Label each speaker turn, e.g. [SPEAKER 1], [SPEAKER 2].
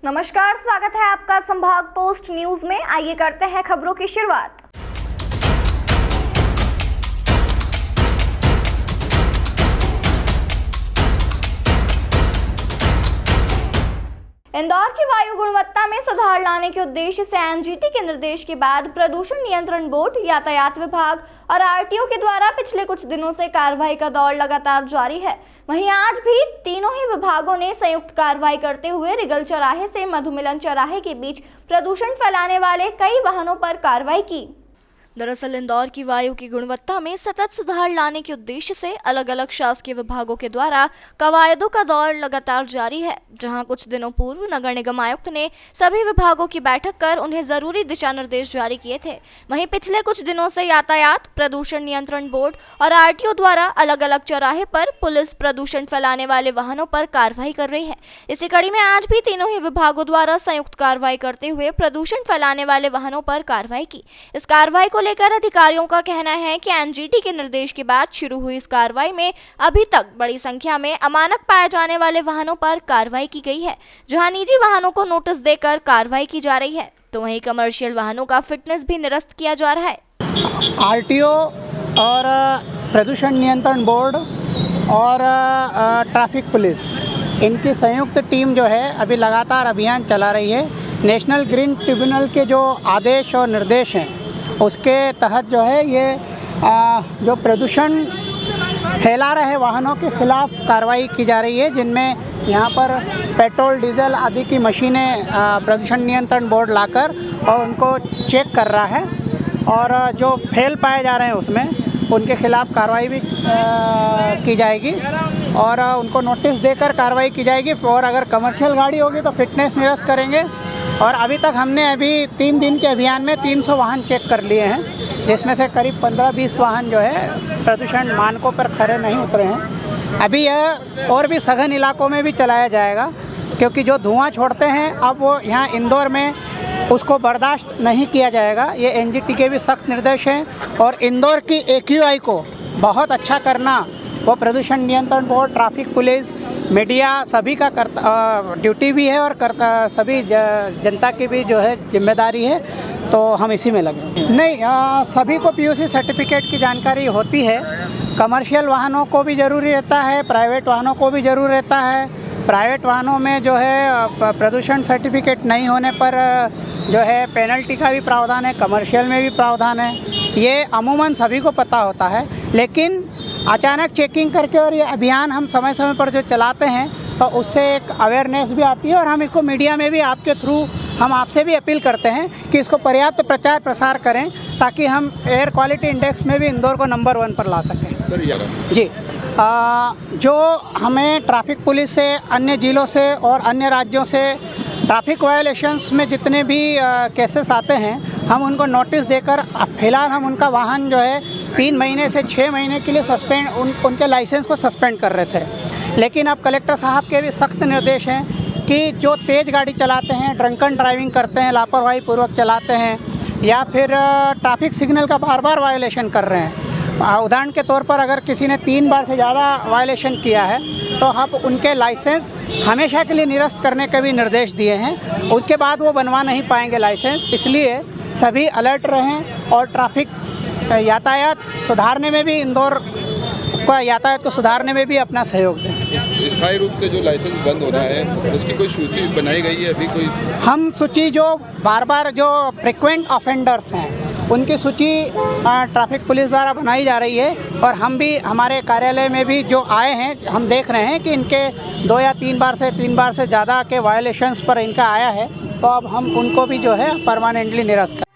[SPEAKER 1] नमस्कार, स्वागत है आपका संभाग पोस्ट न्यूज में। आइए करते हैं खबरों की शुरुआत। इंदौर की वायु गुणवत्ता में सुधार लाने के उद्देश्य से एनजीटी के निर्देश के बाद प्रदूषण नियंत्रण बोर्ड, यातायात विभाग और आरटीओ के द्वारा पिछले कुछ दिनों से कार्रवाई का दौर लगातार जारी है। वहीं आज भी तीनों ही विभागों ने संयुक्त कार्रवाई करते हुए रिगल चौराहे से मधुमिलन चौराहे के बीच प्रदूषण फैलाने वाले कई वाहनों पर कार्रवाई की। दरअसल इंदौर की वायु की गुणवत्ता में सतत सुधार लाने के उद्देश्य से अलग अलग शासकीय विभागों के द्वारा कवायदों का दौर लगातार जारी है, जहां कुछ दिनों पूर्व नगर निगम आयुक्त ने सभी विभागों की बैठक कर उन्हें जरूरी दिशा निर्देश जारी किए थे। वहीं पिछले कुछ दिनों से यातायात, प्रदूषण नियंत्रण बोर्ड और आरटीओ द्वारा अलग अलग चौराहे पर पुलिस प्रदूषण फैलाने वाले वाहनों पर कार्रवाई कर रही है। इसी कड़ी में आज भी तीनों ही विभागों द्वारा संयुक्त कार्रवाई करते हुए प्रदूषण फैलाने वाले वाहनों पर कार्रवाई की। इस कार्रवाई को लेकर अधिकारियों का कहना है कि एनजीटी के निर्देश के बाद शुरू हुई इस कार्रवाई में अभी तक बड़ी संख्या में अमानक पाए जाने वाले वाहनों पर कार्रवाई की गई है, जहां निजी वाहनों को नोटिस देकर कार्रवाई की जा रही है, तो वहीं कमर्शियल वाहनों का फिटनेस भी निरस्त किया जा रहा है।
[SPEAKER 2] आरटीओ और प्रदूषण नियंत्रण बोर्ड और ट्रैफिक पुलिस, इनकी संयुक्त टीम जो है अभी लगातार अभियान चला रही है। नेशनल ग्रीन ट्रिब्यूनल के जो आदेश और निर्देश हैं उसके तहत जो है ये जो प्रदूषण फैला रहे वाहनों के खिलाफ कार्रवाई की जा रही है, जिनमें यहाँ पर पेट्रोल, डीजल आदि की मशीनें प्रदूषण नियंत्रण बोर्ड लाकर और उनको चेक कर रहा है, और जो फेल पाए जा रहे हैं उसमें उनके खिलाफ कार्रवाई भी की जाएगी और उनको नोटिस देकर कार्रवाई की जाएगी। और अगर कमर्शियल गाड़ी होगी तो फिटनेस निरस्त करेंगे। और अभी तक हमने 3 दिन के अभियान में 300 वाहन चेक कर लिए हैं, जिसमें से करीब 15-20 वाहन जो है प्रदूषण मानकों पर खरे नहीं उतरे हैं। अभी यह और भी सघन इलाकों में भी चलाया जाएगा, क्योंकि जो धुआं छोड़ते हैं अब वो यहाँ इंदौर में उसको बर्दाश्त नहीं किया जाएगा। ये एनजीटी के भी सख्त निर्देश हैं और इंदौर की एक्यूआई को बहुत अच्छा करना वो प्रदूषण नियंत्रण बोर्ड, ट्रैफिक पुलिस, मीडिया सभी का ड्यूटी भी है और सभी जनता की भी जो है जिम्मेदारी है, तो हम इसी में लगे। नहीं, सभी को पीयूसी सर्टिफिकेट की जानकारी होती है। कमर्शियल वाहनों को भी ज़रूरी रहता है, प्राइवेट वाहनों को भी ज़रूर रहता है। प्राइवेट वाहनों में जो है प्रदूषण सर्टिफिकेट नहीं होने पर जो है पेनल्टी का भी प्रावधान है, कमर्शियल में भी प्रावधान है। ये अमूमन सभी को पता होता है, लेकिन अचानक चेकिंग करके और ये अभियान हम समय समय पर जो चलाते हैं तो उससे एक अवेयरनेस भी आती है। और हम इसको मीडिया में भी आपके थ्रू हम आपसे भी अपील करते हैं कि इसको पर्याप्त प्रचार प्रसार करें, ताकि हम एयर क्वालिटी इंडेक्स में भी इंदौर को नंबर 1 पर ला सकें। जी, जो हमें ट्रैफिक पुलिस से, अन्य जिलों से और अन्य राज्यों से ट्रैफिक वायलेशंस में जितने भी केसेस आते हैं, हम उनको नोटिस देकर फिलहाल हम उनका वाहन जो है 3 महीने से 6 महीने के लिए सस्पेंड उनके लाइसेंस को सस्पेंड कर रहे थे। लेकिन अब कलेक्टर साहब के भी सख्त निर्देश हैं कि जो तेज़ गाड़ी चलाते हैं, ड्रंकन ड्राइविंग करते हैं, लापरवाही पूर्वक चलाते हैं या फिर ट्रैफिक सिग्नल का बार वायलेशन कर रहे हैं, उदाहरण के तौर पर अगर किसी ने 3 बार से ज़्यादा वायलेशन किया है तो हम उनके लाइसेंस हमेशा के लिए निरस्त करने के भी निर्देश दिए हैं। उसके बाद वो बनवा नहीं पाएंगे लाइसेंस। इसलिए सभी अलर्ट रहें और ट्रैफिक यातायात सुधारने में भी, इंदौर का यातायात को सुधारने में भी अपना सहयोग दें।
[SPEAKER 3] स्थायी रूप से जो लाइसेंस बंद होना है उसकी कोई सूची बनाई गई है? अभी कोई
[SPEAKER 2] हम सूची जो बार जो फ्रिक्वेंट ऑफेंडर्स हैं उनकी सूची ट्रैफिक पुलिस द्वारा बनाई जा रही है, और हम भी हमारे कार्यालय में भी जो आए हैं हम देख रहे हैं कि इनके 2 या 3 बार से ज़्यादा के वायलेशंस पर इनका आया है, तो अब हम उनको भी जो है परमानेंटली निरस्त करें।